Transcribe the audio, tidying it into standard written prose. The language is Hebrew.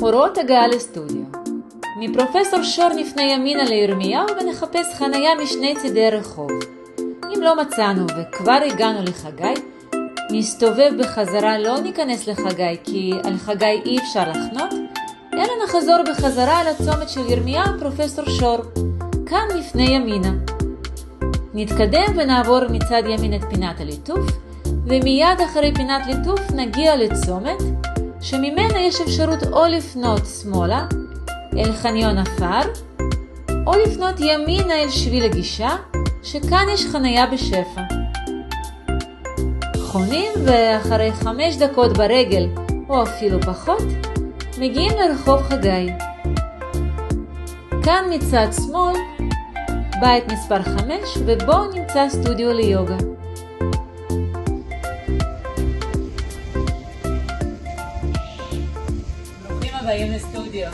הוראות הגעה לסטודיו. מפרופסור שור נפנה ימינה לירמיהו ונחפש חנייה משני צידי הרחוב. אם לא מצאנו וכבר הגענו לחגי, נסתובב בחזרה, לא ניכנס לחגי כי על חגי אי אפשר לחנות, אלא נחזור בחזרה על הצומת של ירמיהו פרופסור שור. כאן נפנה ימינה. נתקדם ונעבור מצד ימין את פינת הליטוף, ומיד אחרי פינת ליטוף נגיע לצומת, שממנה יש אפשרות או לפנות שמאלה אל חניון אפר, או לפנות ימינה אל שביל הגישה, שכאן יש חנייה בשפע. חונים ואחרי 5 דקות ברגל, או אפילו פחות, מגיעים לרחוב חגי. כאן מצד שמאל, בית מספר 5, ובו נמצא סטודיו ליוגה. ברוכים הבאים לסטודיו.